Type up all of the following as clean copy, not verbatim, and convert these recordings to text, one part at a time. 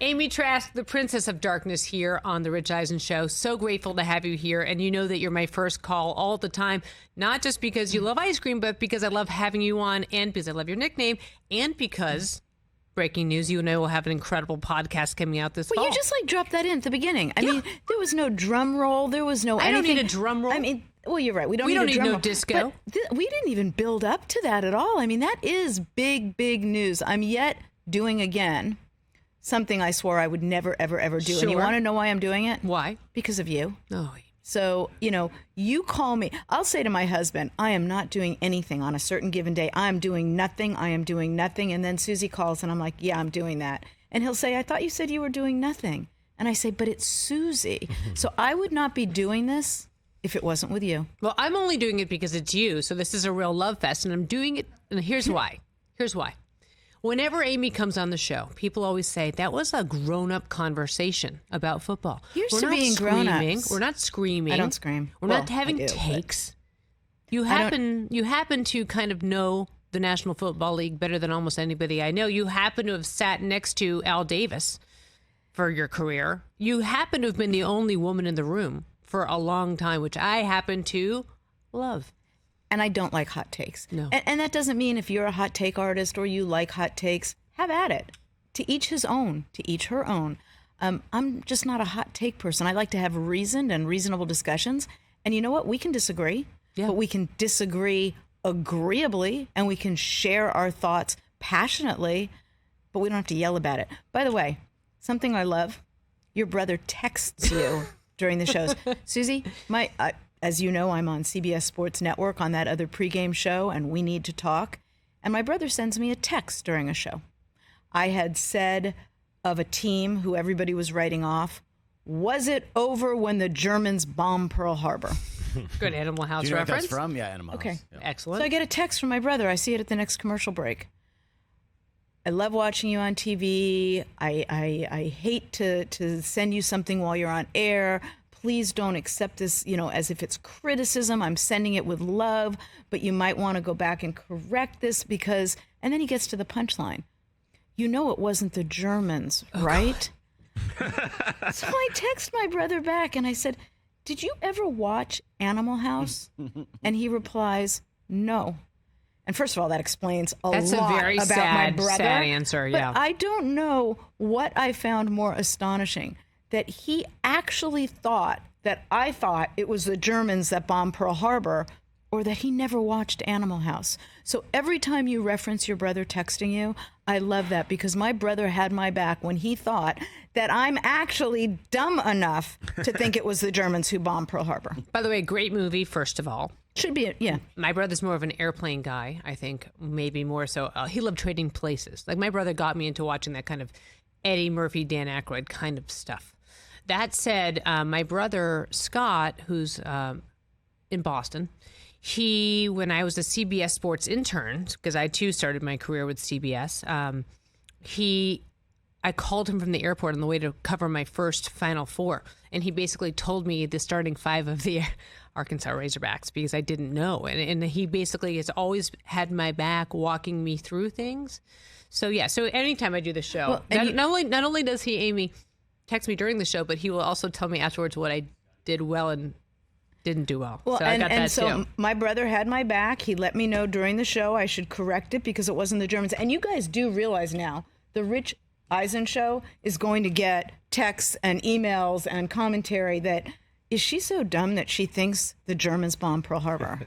Amy Trask, the Princess of Darkness, here on The Rich Eisen Show. So grateful to have you here. And you know that you're my first call all the time, not just because you love ice cream, but because I love having you on and because I love your nickname and because, breaking news, you and I will have an incredible podcast coming out this fall. Well, you just dropped that in at the beginning. I mean, there was no drum roll. There was no anything. I don't need a drum roll. I mean, well, you're right. We don't need no disco. We didn't even build up to that at all. I mean, that is big, big news. I'm yet doing again something I swore I would never, ever, ever do. Sure. And you want to know why I'm doing it? Why? Because of you. Oh. So, you call me. I'll say to my husband, I am not doing anything on a certain given day. I am doing nothing. And then Suzy calls and I'm like, yeah, I'm doing that. And he'll say, I thought you said you were doing nothing. And I say, but it's Suzy. So I would not be doing this if it wasn't with you. Well, I'm only doing it because it's you. So this is a real love fest. And I'm doing it. And here's why. Whenever Amy comes on the show, people always say, that was a grown-up conversation about football. Here's to being grown-ups. We're not screaming. I don't scream. We're not having takes. You happen to kind of know the National Football League better than almost anybody I know. You happen to have sat next to Al Davis for your career. You happen to have been the only woman in the room for a long time, which I happen to love. And I don't like hot takes. No. And that doesn't mean if you're a hot take artist or you like hot takes, have at it. To each his own, to each her own. I'm just not a hot take person. I like to have reasoned and reasonable discussions. And you know what? We can disagree, but we can disagree agreeably and we can share our thoughts passionately, but we don't have to yell about it. By the way, something I love, your brother texts you during the shows. Suzy, as you know, I'm on CBS Sports Network on that other pregame show, and we need to talk. And my brother sends me a text during a show. I had said of a team who everybody was writing off, was it over when the Germans bombed Pearl Harbor? Good Animal House Do you know reference. What that's from? Yeah, Animal House. Okay. Yeah. Excellent. So I get a text from my brother. I see it at the next commercial break. I love watching you on TV. I hate to send you something while you're on air. Please don't accept this, as if it's criticism. I'm sending it with love, but you might want to go back and correct this because, and then he gets to the punchline. You know it wasn't the Germans, right? So I text my brother back and I said, did you ever watch Animal House? And he replies, no. And first of all, that explains That's lot a very about sad, my brother. sad answer, yeah. But I don't know what I found more astonishing, that he actually thought that I thought it was the Germans that bombed Pearl Harbor, or that he never watched Animal House. So every time you reference your brother texting you, I love that because my brother had my back when he thought that I'm actually dumb enough to think it was the Germans who bombed Pearl Harbor. By the way, great movie, first of all. Should be, yeah. My brother's more of an airplane guy, I think, maybe more so. He loved Trading Places. Like, my brother got me into watching that kind of Eddie Murphy, Dan Aykroyd kind of stuff. That said, my brother, Scott, who's in Boston, when I was a CBS Sports intern, because I too started my career with CBS, I called him from the airport on the way to cover my first Final Four, and he basically told me the starting five of the Arkansas Razorbacks because I didn't know, and he basically has always had my back, walking me through things. So yeah, so anytime I do the show, not only does he, Amy, text me during the show, but he will also tell me afterwards what I did well and didn't do well. Well, so I got that so too. my brother had my back. He let me know during the show I should correct it because it wasn't the Germans. And you guys do realize now the Rich Eisen Show is going to get texts and emails and commentary that, is she so dumb that she thinks the Germans bombed Pearl Harbor?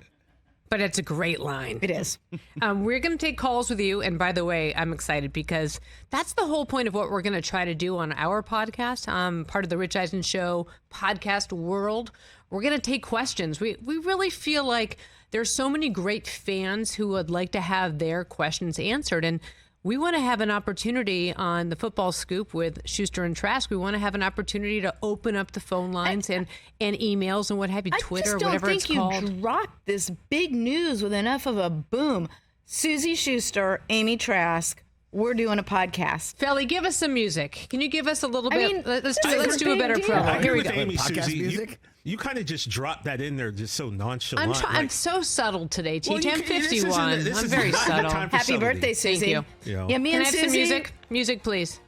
But it's a great line. It is. We're going to take calls with you. And by the way, I'm excited because that's the whole point of what we're going to try to do on our podcast. Part of the Rich Eisen Show podcast world. We're going to take questions. We really feel like there's so many great fans who would like to have their questions answered. And we want to have an opportunity on the Football Scoop with Shuster and Trask. We want to have an opportunity to open up the phone lines and emails and what have you, Twitter, whatever it's called. I just don't think you dropped this big news with enough of a boom. Suzy Shuster, Amy Trask, we're doing a podcast. Felly, give us some music. Can you give us a little bit? I mean, Let's do a better promo. Here we go. Amy, Podcast Suzy, music? You kind of just dropped that in there just so nonchalant. I'm so subtle today, Well, TJ. you I'm can- this 51. isn't- this I'm is very not the subtle. time for Happy subtlety. birthday, Suzy. Thank you. Yeah, me Can and I have Suzy. some music? Music, please.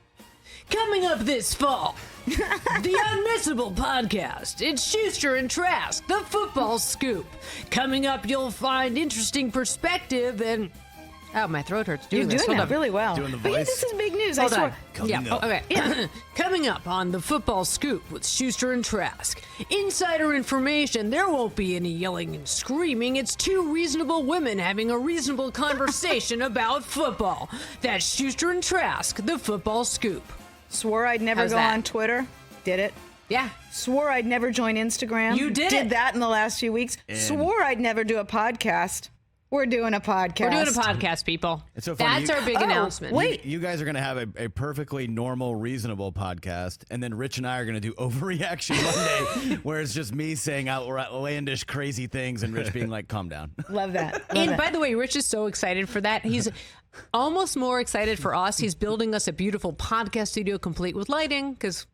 Coming up this fall, the Unmissable Podcast. It's Shuster and Trask, the football scoop. Coming up, you'll find interesting perspective and... Oh, my throat hurts doing this. You're doing that really well. Doing the But yeah, voice. this is big news. Hold I swear. on. Coming up. Okay. Coming up on the Football Scoop with Shuster and Trask. Insider information. There won't be any yelling and screaming. It's two reasonable women having a reasonable conversation about football. That's Shuster and Trask, the Football Scoop. Swore I'd never How's go that? on Twitter. Did it. Yeah. Swore I'd never join Instagram. You did Did it. that in the last few weeks. Swore I'd never do a podcast. We're doing a podcast. We're doing a podcast, people. It's so funny. That's our big announcement. wait. You guys are going to have a perfectly normal, reasonable podcast, and then Rich and I are going to do Overreaction Monday, where it's just me saying outlandish, crazy things, and Rich being like, calm down. Love that. Love And it. by the way, Rich is so excited for that. He's almost more excited for us. He's building us a beautiful podcast studio complete with lighting because,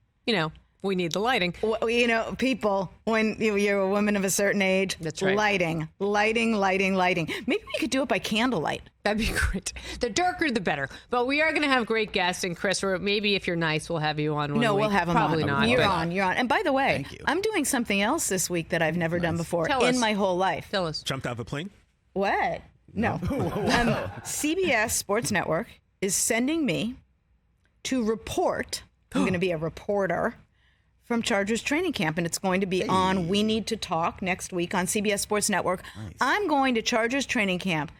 we need the lighting. Well, people, when you're a woman of a certain age, That's right. lighting. Maybe we could do it by candlelight. That'd be great. The darker, the better. But we are going to have great guests. And Chris, or maybe if you're nice, we'll have you on one No, week. we'll have them Probably on. not. You're but on. And by the way, Thank you. I'm doing something else this week that I've never done before Tell us. in my whole life. Tell us. Jumped out of a plane? What? No. CBS Sports Network is sending me to report. I'm going to be a reporter from Chargers training camp, and it's going to be on We Need to Talk next week on CBS Sports Network. Nice. I'm going to Chargers training camp.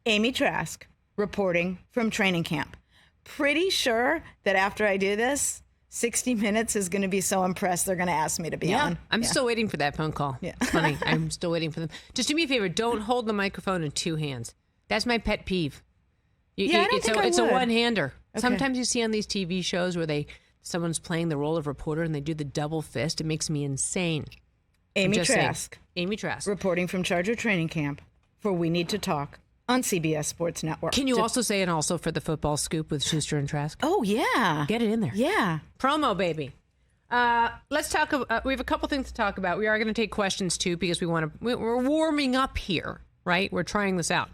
Amy Trask reporting from training camp. Pretty sure that after I do this, 60 Minutes is going to be so impressed they're going to ask me to be on. I'm still waiting for that phone call. Yeah. It's funny. I'm still waiting for them. Just do me a favor. Don't hold the microphone in two hands. That's my pet peeve. Yeah, I don't think I it's a would. one-hander. Okay. Sometimes you see on these TV shows where someone's playing the role of reporter and they do the double fist. It makes me insane. Amy Just saying. Trask Amy Trask. reporting from Charger training camp for We Need to Talk on CBS Sports Network. Can you also say it also for the football scoop with Schuster and Trask? Oh, yeah. Get it in there. Yeah. Promo, baby. Let's talk. We have a couple things to talk about. We are going to take questions too because we're warming up here, right? We're trying this out.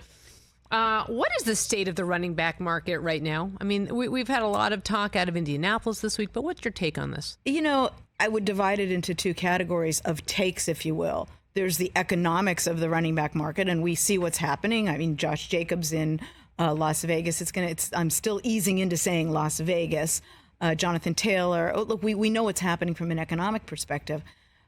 What is the state of the running back market right now? I mean, we've had a lot of talk out of Indianapolis this week, but what's your take on this? I would divide it into two categories of takes, if you will. There's the economics of the running back market, and we see what's happening. I mean, Josh Jacobs in Las Vegas. I'm still easing into saying Las Vegas. Jonathan Taylor. Oh, look, we know what's happening from an economic perspective,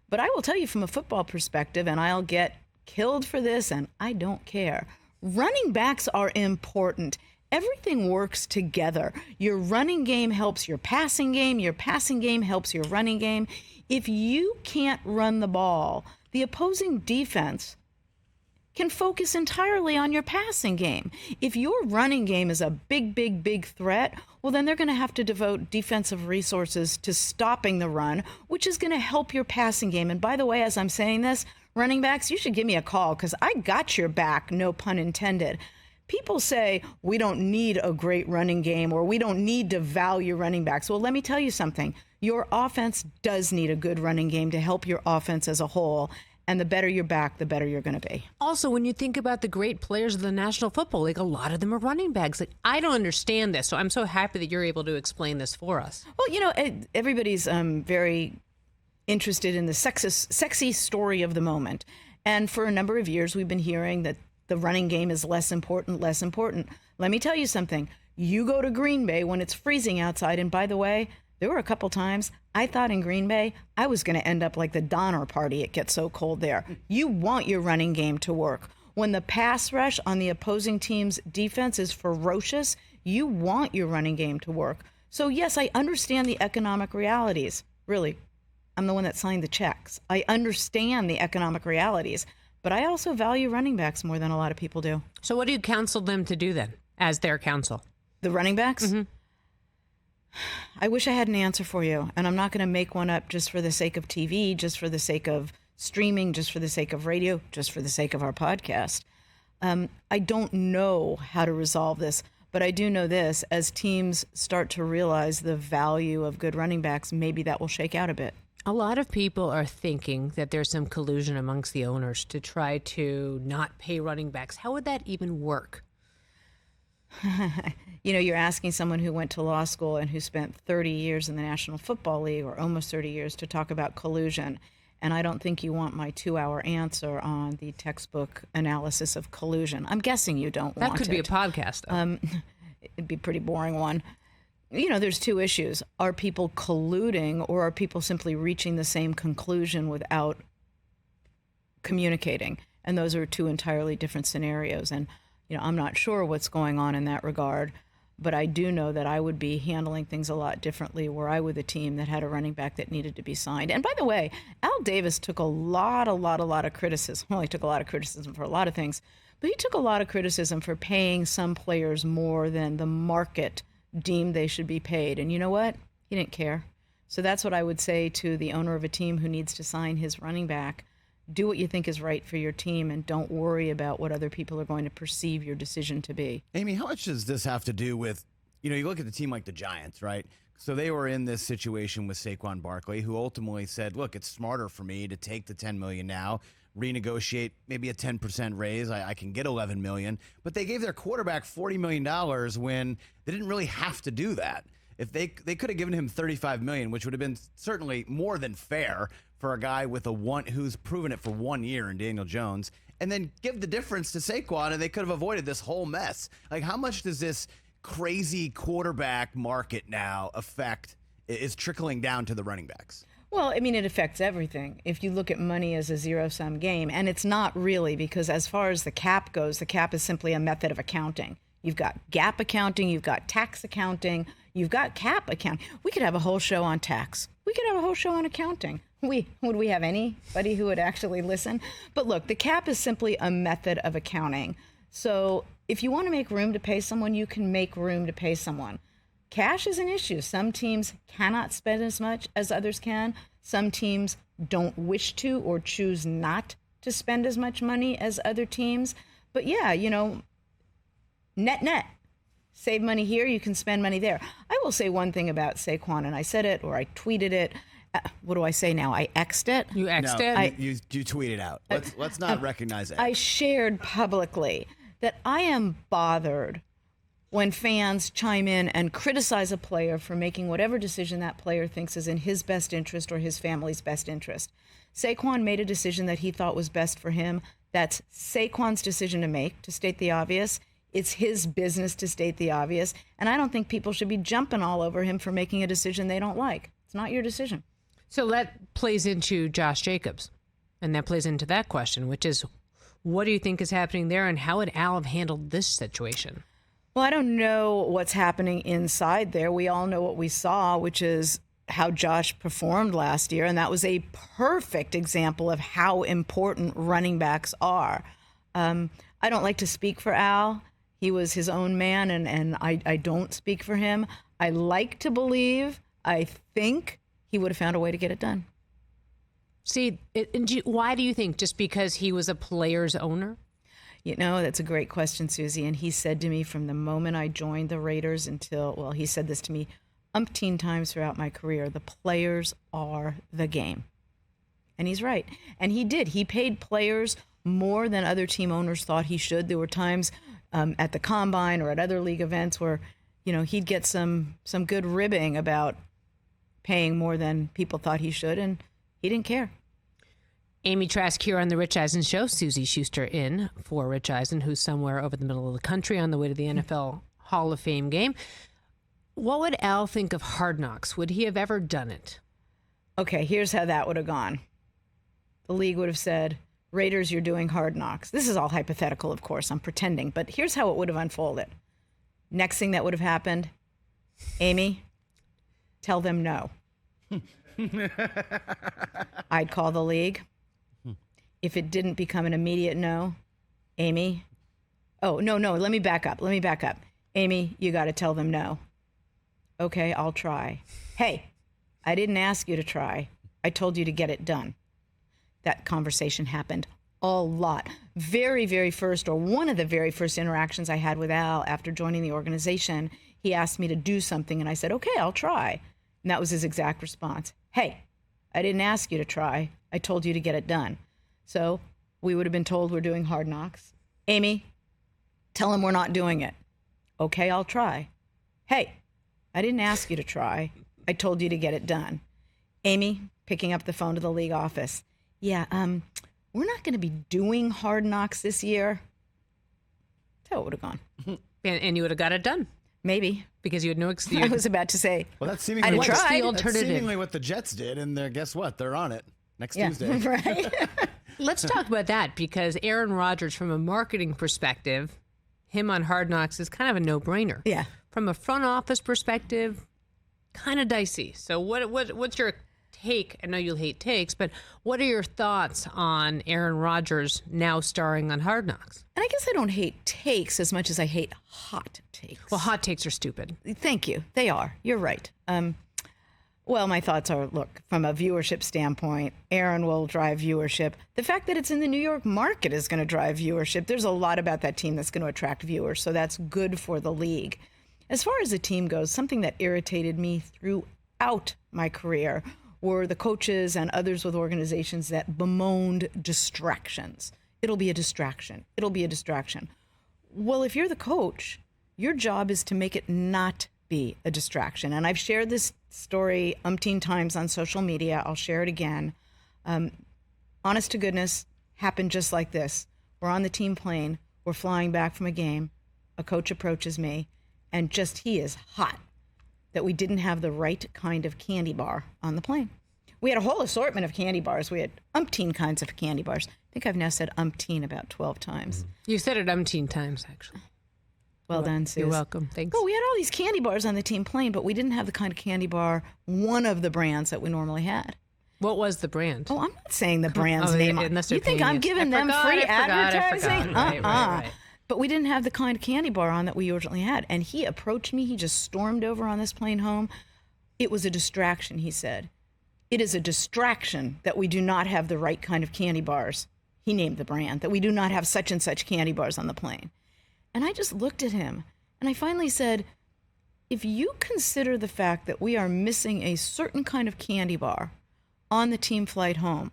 but I will tell you from a football perspective, and I'll get killed for this, and I don't care. Running backs are important. Everything works together. Your running game helps your passing game. Your passing game helps your running game. If you can't run the ball, the opposing defense can focus entirely on your passing game. If your running game is a big threat, well, then they're going to have to devote defensive resources to stopping the run, which is going to help your passing game. And by the way, as I'm saying this, running backs, you should give me a call because I got your back, no pun intended. People say we don't need a great running game or we don't need to value running backs. Well, let me tell you something. Your offense does need a good running game to help your offense as a whole. And the better your back, the better you're going to be. Also, when you think about the great players of the National Football League, a lot of them are running backs. Like, I don't understand this, so I'm so happy that you're able to explain this for us. Well, everybody's very interested in the sexy story of the moment. And for a number of years, we've been hearing that the running game is less important. Let me tell you something. You go to Green Bay when it's freezing outside. And by the way, there were a couple times I thought in Green Bay I was going to end up like the Donner Party. It gets so cold there. You want your running game to work. When the pass rush on the opposing team's defense is ferocious, you want your running game to work. So yes, I understand the economic realities. Really, I'm the one that signed the checks. I understand the economic realities, but I also value running backs more than a lot of people do. So what do you counsel them to do then as their counsel? The running backs? Mm-hmm. I wish I had an answer for you, and I'm not going to make one up just for the sake of TV, just for the sake of streaming, just for the sake of radio, just for the sake of our podcast. I don't know how to resolve this, but I do know this. As teams start to realize the value of good running backs, maybe that will shake out a bit. A lot of people are thinking that there's some collusion amongst the owners to try to not pay running backs. How would that even work? You're asking someone who went to law school and who spent 30 years in the National Football League, or almost 30 years, to talk about collusion. And I don't think you want my 2-hour answer on the textbook analysis of collusion. I'm guessing you don't want it. That could be a podcast, though. It'd be a pretty boring one. There's two issues. Are people colluding, or are people simply reaching the same conclusion without communicating? And those are two entirely different scenarios. And, I'm not sure what's going on in that regard, but I do know that I would be handling things a lot differently were I with a team that had a running back that needed to be signed. And by the way, Al Davis took a lot of criticism. Well, he took a lot of criticism for a lot of things, but he took a lot of criticism for paying some players more than the market deemed they should be paid. And you know what? He didn't care. So that's what I would say to the owner of a team who needs to sign his running back. Do what you think is right for your team, and don't worry about what other people are going to perceive your decision to be. Amy, how much does this have to do with, you look at the team like the Giants, right? So they were in this situation with Saquon Barkley, who ultimately said, look, it's smarter for me to take the $10 million now, renegotiate maybe a 10% raise. I can get $11 million. But they gave their quarterback $40 million when they didn't really have to do that. If they could have given him $35 million, which would have been certainly more than fair for a guy with who's proven it for 1 year in Daniel Jones, and then give the difference to Saquon, and they could have avoided this whole mess. Like, how much does this crazy quarterback market now is trickling down to the running backs? Well, it affects everything. If you look at money as a zero-sum game, and it's not really, because as far as the cap goes, the cap is simply a method of accounting. You've got GAAP accounting, you've got tax accounting, you've got cap accounting. We could have a whole show on tax. We could have a whole show on accounting. Would we have anybody who would actually listen? But look, the cap is simply a method of accounting. So if you want to make room to pay someone, you can make room to pay someone. Cash is an issue. Some teams cannot spend as much as others can. Some teams don't wish to or choose not to spend as much money as other teams. But yeah, net. Save money here, you can spend money there. I will say one thing about Saquon, and I said it or I tweeted it. What do I say now? I X'd it? You X'd it? You tweeted out. Let's not recognize it. I shared publicly that I am bothered when fans chime in and criticize a player for making whatever decision that player thinks is in his best interest or his family's best interest. Saquon made a decision that he thought was best for him. That's Saquon's decision to make, to state the obvious. It's his business to state the obvious. And I don't think people should be jumping all over him for making a decision they don't like. It's not your decision. So that plays into Josh Jacobs. And that plays into that question, which is, what do you think is happening there, and how would Al have handled this situation? Well, I don't know what's happening inside there. We all know what we saw, which is how Josh performed last year. And that was a perfect example of how important running backs are. I don't like to speak for Al. He was his own man, and I don't speak for him. I like to believe, I think he would have found a way to get it done. See, why do you think? Just because he was a player's owner? That's a great question, Suzy. And he said to me from the moment I joined the Raiders he said this to me umpteen times throughout my career, the players are the game. And he's right. And he did. He paid players more than other team owners thought he should. There were times at the Combine or at other league events where, he'd get some good ribbing about paying more than people thought he should, and he didn't care. Amy Trask here on the Rich Eisen Show. Suzy Shuster in for Rich Eisen, who's somewhere over the middle of the country on the way to the NFL Hall of Fame game. What would Al think of Hard Knocks? Would he have ever done it? Okay, here's how that would have gone. The league would have said, Raiders, you're doing Hard Knocks. This is all hypothetical, of course. I'm pretending, but here's how it would have unfolded. Next thing that would have happened, Amy, tell them no. I'd call the league. If it didn't become an immediate no, Amy, let me back up. Amy, you got to tell them no. Okay, I'll try. Hey, I didn't ask you to try. I told you to get it done. That conversation happened a lot. Very, very first, or one of the very first interactions I had with Al after joining the organization, he asked me to do something, and I said, okay, I'll try. And that was his exact response. Hey, I didn't ask you to try. I told you to get it done. So we would have been told we're doing Hard Knocks. Amy, tell him we're not doing it. Okay, I'll try. Hey, I didn't ask you to try. I told you to get it done. Amy, picking up the phone to the league office. Yeah, we're not going to be doing Hard Knocks this year. So it would have gone. And you would have got it done. Maybe. Because you had no excuse. I was about to say, Well, that's I'd seemingly, have what, tried. the that's alternative? seemingly what the Jets did, and guess what? They're on it next Yeah, Tuesday. right? Let's talk about that, because Aaron Rodgers, from a marketing perspective, him on Hard Knocks is kind of a no-brainer. Yeah. From a front office perspective, kind of dicey. So what's your take? I know you'll hate takes, but what are your thoughts on Aaron Rodgers now starring on Hard Knocks? And I guess I don't hate takes as much as I hate hot takes. Well, hot takes are stupid. Thank you. They are. You're right. Well, my thoughts are, look, from a viewership standpoint, Aaron will drive viewership. The fact that it's in the New York market is going to drive viewership. There's a lot about that team that's going to attract viewers, so that's good for the league. As far as the team goes, something that irritated me throughout my career were the coaches and others with organizations that bemoaned distractions. It'll be a distraction. It'll be a distraction. Well, if you're the coach, your job is to make it not be a distraction. And I've shared this story umpteen times on social media. I'll share it again. Honest to goodness, happened just like this. We're on the team plane. We're flying back from a game. A coach approaches me, and just he is hot that we didn't have the right kind of candy bar on the plane. We had a whole assortment of candy bars. We had umpteen kinds of candy bars. I think I've now said umpteen about 12 times. You said it umpteen times, actually. Well done, Suze. You're welcome. Thanks. Well, we had all these candy bars on the team plane, but we didn't have the kind of candy bar, one of the brands that we normally had. What was the brand? Oh, I'm not saying the brand's name. Unless they're You think paying I'm you. giving I them forgot, free I forgot. advertising? Right. But we didn't have the kind of candy bar on that we originally had. And he approached me. He just stormed over on this plane home. It was a distraction, he said. It is a distraction that we do not have the right kind of candy bars. He named the brand, that we do not have such and such candy bars on the plane. And I just looked at him, and I finally said, if you consider the fact that we are missing a certain kind of candy bar on the team flight home,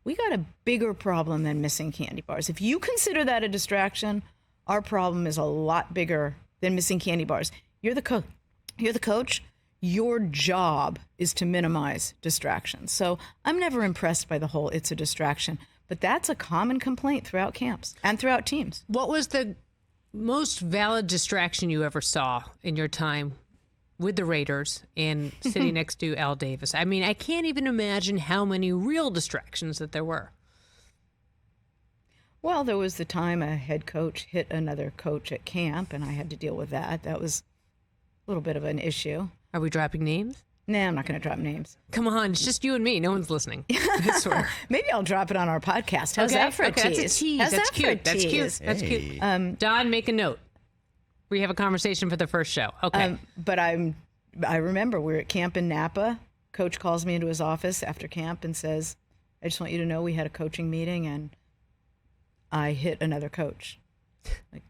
we got a bigger problem than missing candy bars. If you consider that a distraction, our problem is a lot bigger than missing candy bars. You're the coach. Your job is to minimize distractions. So I'm never impressed by the whole it's a distraction. But that's a common complaint throughout camps and throughout teams. What was the most valid distraction you ever saw in your time with the Raiders and sitting next to Al Davis? I mean, I can't even imagine how many real distractions that there were. Well, there was the time a head coach hit another coach at camp, and I had to deal with that. That was a little bit of an issue. Are we dropping names? Nah, I'm not going to drop names. Come on, it's just you and me. No one's listening. I swear. Maybe I'll drop it on our podcast. How's that for a tease? That's a tease. How's That's that for a cute. That's cute. tease? That's cute. Don, make a note. We have a conversation for the first show. Okay. But I remember we were at camp in Napa. Coach calls me into his office after camp and says, I just want you to know we had a coaching meeting and I hit another coach. Like,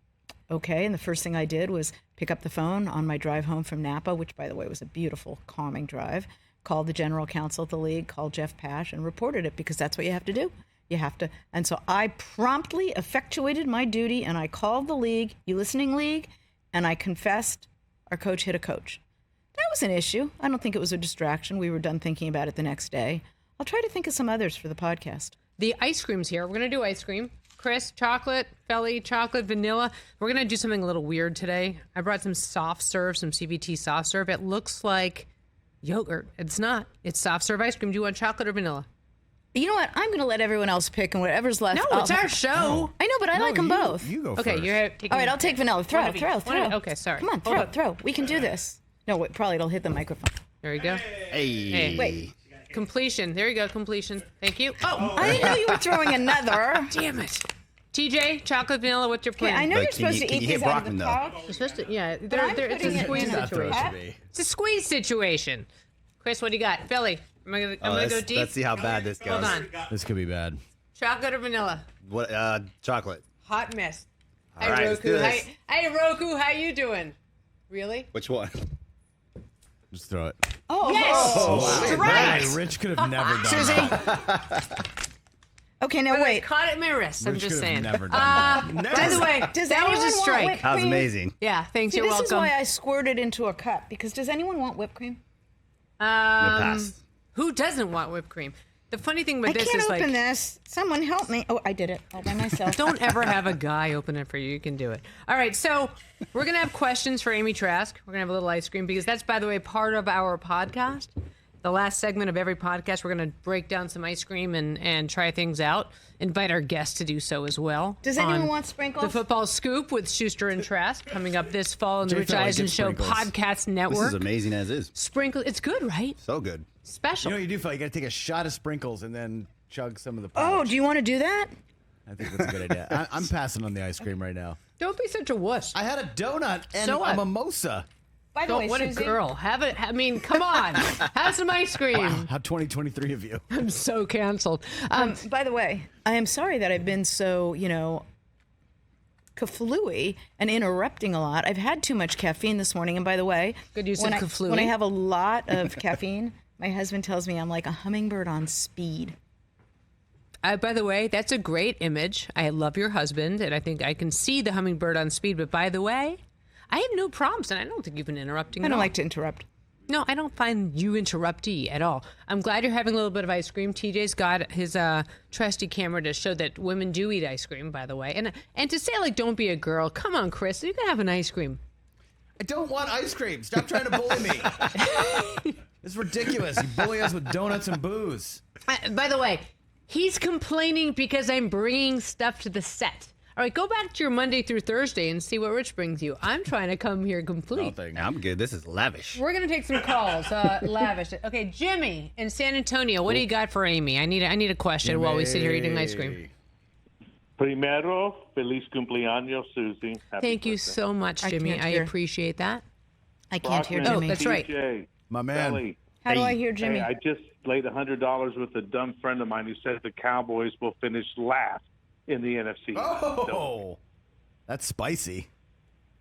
okay. And the first thing I did was pick up the phone on my drive home from Napa, which, by the way, was a beautiful, calming drive, called the general counsel of the league, called Jeff Pash, and reported it, because that's what you have to do. You have to. And so I promptly effectuated my duty, and I called the league, you listening, league, and I confessed our coach hit a coach. That was an issue. I don't think it was a distraction. We were done thinking about it the next day. I'll try to think of some others for the podcast. The ice cream's here. We're going to do ice cream. Chris, chocolate, Felly, chocolate, vanilla. We're going to do something a little weird today. I brought some soft serve, some CBT soft serve. It looks like yogurt. It's not. It's soft serve ice cream. Do you want chocolate or vanilla? You know what? I'm going to let everyone else pick, and whatever's left. No, it's our show. I know, but I like them both. You go Okay, first. you're taking. All right, I'll take vanilla. Throw. Okay, sorry. Come on, throw. We can do this. No, wait, probably it'll hit the microphone. There you go. Hey. Wait. Completion. There you go. Completion. Thank you. Oh, I didn't know you were throwing another. damn it. TJ, chocolate, vanilla. What's your plan? Okay, I know But you're can supposed you- to can eat you hit these out of the Brockman, though? pouch. You're supposed to. Yeah, I'm it's putting a it squeeze in a situation. Throw it to me. It's a squeeze situation. Chris, what do you got? Philly. I'm gonna go let's, deep. let's see how bad this goes. Hold on. This could be bad. Chocolate or vanilla? What? Chocolate. Hot mess. All right, let's do this. Hi, Roku. How you doing? Really? Which one? Just throw it. Oh, Yes. Wow. Right. Rich could have never done Suzy. that. Okay, now I wait. caught it in my wrist. I'm Rich just could have saying. never done that. By the way, Does that was anyone a want strike. whipped That was cream? amazing. Yeah, thanks. See, You're this welcome. is why I squirted into a cup, because does anyone want whipped cream? Pass. Who doesn't want whipped cream? The funny thing with I this can't is open like, this. Someone help me. Oh, I did it all by myself. don't ever have a guy open it for you. You can do it. All right, so we're going to have questions for Amy Trask. We're going to have a little ice cream because that's, by the way, part of our podcast. The last segment of every podcast, we're going to break down some ice cream and try things out. Invite our guests to do so as well. Does anyone on want sprinkles? The Football Scoop with Schuster and Trask coming up this fall on the Jimmy Rich felt like Eisen it's Show sprinkles. Podcast This Network. is amazing as is. Sprinkle, it's good, right? So good. Special. You know what you do, Phil? You got to take a shot of sprinkles and then chug some of the Oh, pouch. do you want to do that? I think that's a good idea. I'm passing on the ice cream right now. Don't be such a wuss. I had a donut and So a what? mimosa. By the way, What a Suzy, girl. Have it. I mean, come on. Have some ice cream. How 2023 of you. I'm so canceled. by the way, I am sorry that I've been so, kaflooey and interrupting a lot. I've had too much caffeine this morning. And by the way, Good use when of I, kaflooey. when I have a lot of caffeine, my husband tells me I'm like a hummingbird on speed. By the way, that's a great image. I love your husband, and I think I can see the hummingbird on speed. But by the way, I have no problems, and I don't think you've been interrupting I at don't all. like to interrupt. No, I don't find you interruptee at all. I'm glad you're having a little bit of ice cream. TJ's got his trusty camera to show that women do eat ice cream, by the way. And to say, like, don't be a girl. Come on, Chris. You can have an ice cream. I don't want ice cream. Stop trying to bully me. It's ridiculous. You bully us with donuts and booze. By the way, he's complaining because I'm bringing stuff to the set. All right, go back to your Monday through Thursday and see what Rich brings you. I'm trying to come here complete. Nothing. I'm good. This is lavish. We're gonna take some calls. Lavish. Okay, Jimmy in San Antonio. What do you got for Amy? I need a question while we sit here eating ice cream. Primero, feliz cumpleaños, Suzy. Happy Thank you birthday. so much, I Jimmy. can't I hear. appreciate that. I can't hear Brockman, Jimmy. that's right. TJ, My man. Kelly. How do I hear Jimmy? Hey, I just laid $100 with a dumb friend of mine who says the Cowboys will finish last in the NFC. Oh, that's spicy.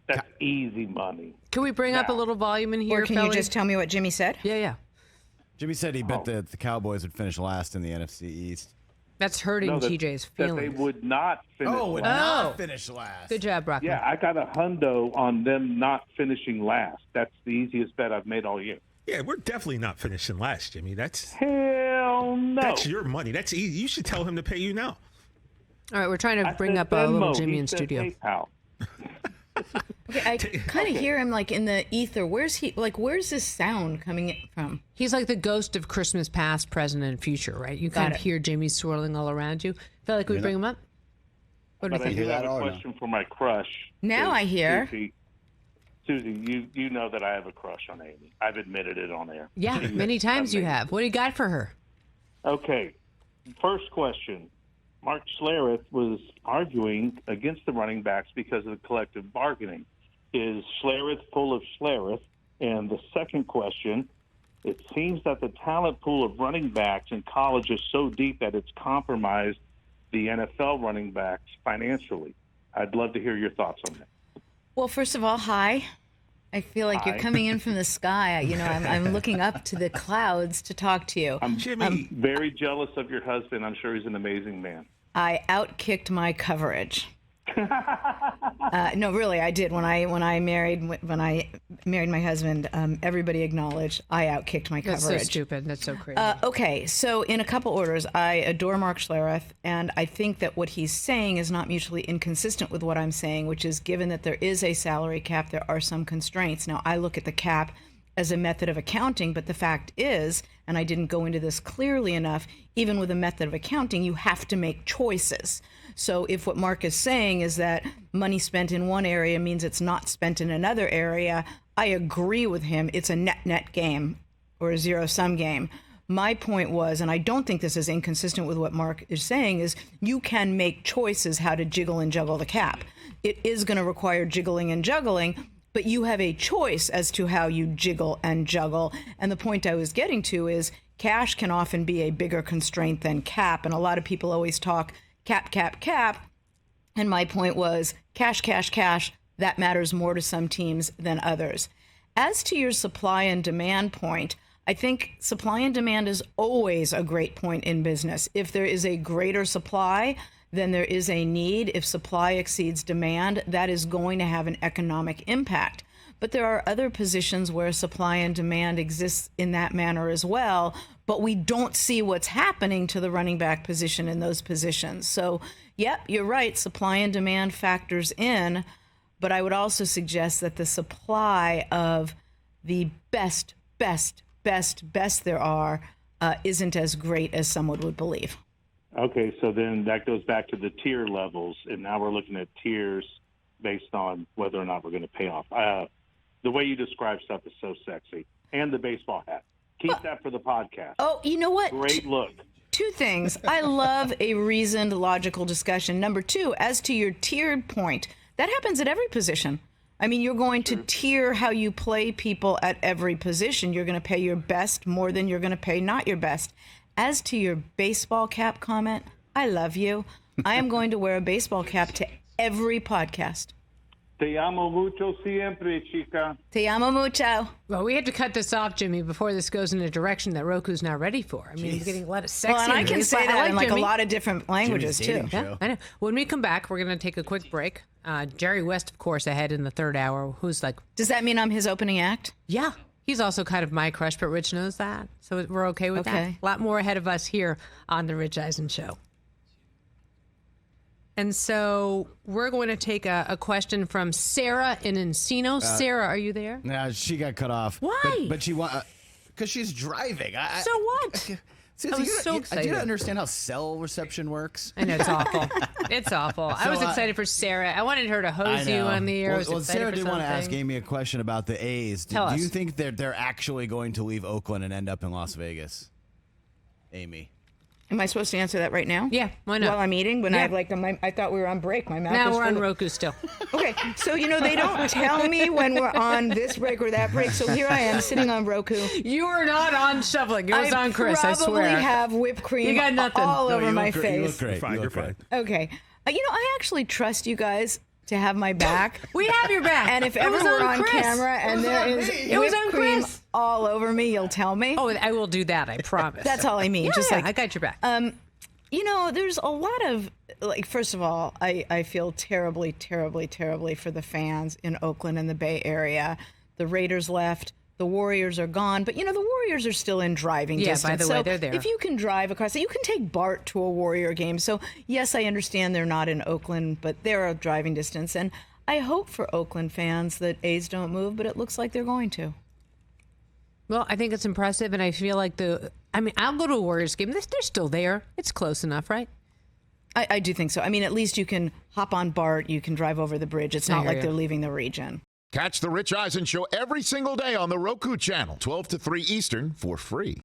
That's easy money. Can we bring up a little volume in here, Or can you fellas? just tell me what Jimmy said? Yeah. Jimmy said he bet that the Cowboys would finish last in the NFC East. That's hurting No, TJ's that they feelings. would not finish would last. not finish last. Good job, Brockman. Yeah, I got a hundo on them not finishing last. That's the easiest bet I've made all year. Yeah, we're definitely not finishing last, Jimmy. That's Hell no. your money. That's easy. You should tell him to pay you now. All right, we're trying to I bring said up a little Venmo. Jimmy He in said studio. PayPal. Okay, I kind of hear him like in the ether. Where's this sound coming from? He's like the ghost of Christmas past, present, and future, right? You kind of it. hear Jimmy swirling all around you. Feel like we bring him up? What do you But I think? do hear have that a or no? question for my crush. Now I hear. Suzy, you know that I have a crush on Amy. I've admitted it on air. Yeah, many times you have. What do you got for her? Okay, first question. Mark Schlereth was arguing against the running backs because of the collective bargaining. Is Schlereth full of Schlereth? And the second question, it seems that the talent pool of running backs in college is so deep that it's compromised the NFL running backs financially. I'd love to hear your thoughts on that. Well, first of all, hi. I feel like you're Hi. coming in from the sky. I'm looking up to the clouds to talk to you. Jimmy, Very jealous of your husband. I'm sure he's an amazing man. I outkicked my coverage. No, really, I did. When I married my husband, everybody acknowledged I outkicked my That's coverage. so stupid. That's so crazy. Okay, so in a couple orders, I adore Mark Schlereth, and I think that what he's saying is not mutually inconsistent with what I'm saying, which is given that there is a salary cap, there are some constraints. Now, I look at the cap as a method of accounting, but the fact is, and I didn't go into this clearly enough, even with a method of accounting, you have to make choices. So if what Mark is saying is that money spent in one area means it's not spent in another area, I agree with him. It's a net game or a zero-sum game. My point was, and I don't think this is inconsistent with what Mark is saying, is you can make choices how to jiggle and juggle the cap. It is going to require jiggling and juggling, but you have a choice as to how you jiggle and juggle. And the point I was getting to is cash can often be a bigger constraint than cap. And a lot of people always talk cap. And my point was cash, that matters more to some teams than others. As to your supply and demand point, I think supply and demand is always a great point in business. If there is a greater supply, then there is a need. If supply exceeds demand, that is going to have an economic impact. But there are other positions where supply and demand exists in that manner as well, but we don't see what's happening to the running back position in those positions. So, yep, you're right, supply and demand factors in, but I would also suggest that the supply of the best there are isn't as great as someone would believe. Okay, so then that goes back to the tier levels, and now we're looking at tiers based on whether or not we're going to pay off. The way you describe stuff is so sexy. And the baseball hat. Keep that for the podcast. Oh, you know what? Great look. Two things. I love a reasoned, logical discussion. Number two, as to your tiered point, that happens at every position. I mean, you're going to tier how you play people at every position. You're going to pay your best more than you're going to pay not your best. As to your baseball cap comment, I love you. I am going to wear a baseball cap to every podcast. Te amo mucho siempre, chica. Te amo mucho. Well, we have to cut this off, Jimmy, before this goes in a direction that Roku's not ready for. I mean, we're getting a lot of sexy. Well, and I can music. say that in like Jimmy. a lot of different languages, Jimmy's too. dating Yeah, I know. When we come back, we're going to take a quick break. Jerry West, of course, ahead in the third hour, who's like, Does that mean I'm his opening act? yeah, he's also kind of my crush, but Rich knows that. So we're okay with that. A lot more ahead of us here on The Rich Eisen Show. And so we're going to take a question from Sarah in Encino. Sarah, are you there? Nah, she got cut off. Why? But she because she's driving. So what? Suzy, I was so Do excited. you understand how cell reception works? I know, it's awful. It's awful. I was So, excited for Sarah. I wanted her to I hose you know. on the air. I was Well, excited Sarah for did want to ask something. Amy a question about the A's. Tell Do us. you think they're actually going to leave Oakland and end up in Las Vegas? Amy. Am I supposed to answer that right now? Yeah, why not? While I'm eating? When Yeah. I have like, I thought we were on break. My mouth Now is we're on full of- Roku still. Okay, so they don't tell me when we're on this break or that break. So here I am sitting on Roku. You were not on shuffling. It was on Chris, I probably swear. have whipped cream You got nothing. all No, over you my look great. You look face. great. Fine, You you're look great. fine. Okay. I actually trust you guys to have my back. We have your back. And if It ever was we're on on Chris. camera and there is It was whipped on cream Chris. all over me, you'll tell me. Oh, I will do that, I promise. That's all I mean. Yeah, Just yeah, like I got your back. there's a lot of, first of all, I feel terribly, terribly, terribly for the fans in Oakland and the Bay Area. The Raiders left. The Warriors are gone. But, the Warriors are still in driving Yeah, distance. by the way, they're there. If you can drive across, you can take Bart to a Warrior game. So, yes, I understand they're not in Oakland, but they're a driving distance. And I hope for Oakland fans that A's don't move, but it looks like they're going to. Well, I think it's impressive, and I feel like I'll go to a Warriors game. They're still there. It's close enough, right? I do think so. I mean, at least you can hop on Bart. You can drive over the bridge. It's I not hear like you. they're leaving the region. Catch the Rich Eisen Show every single day on the Roku channel, 12 to 3 Eastern, for free.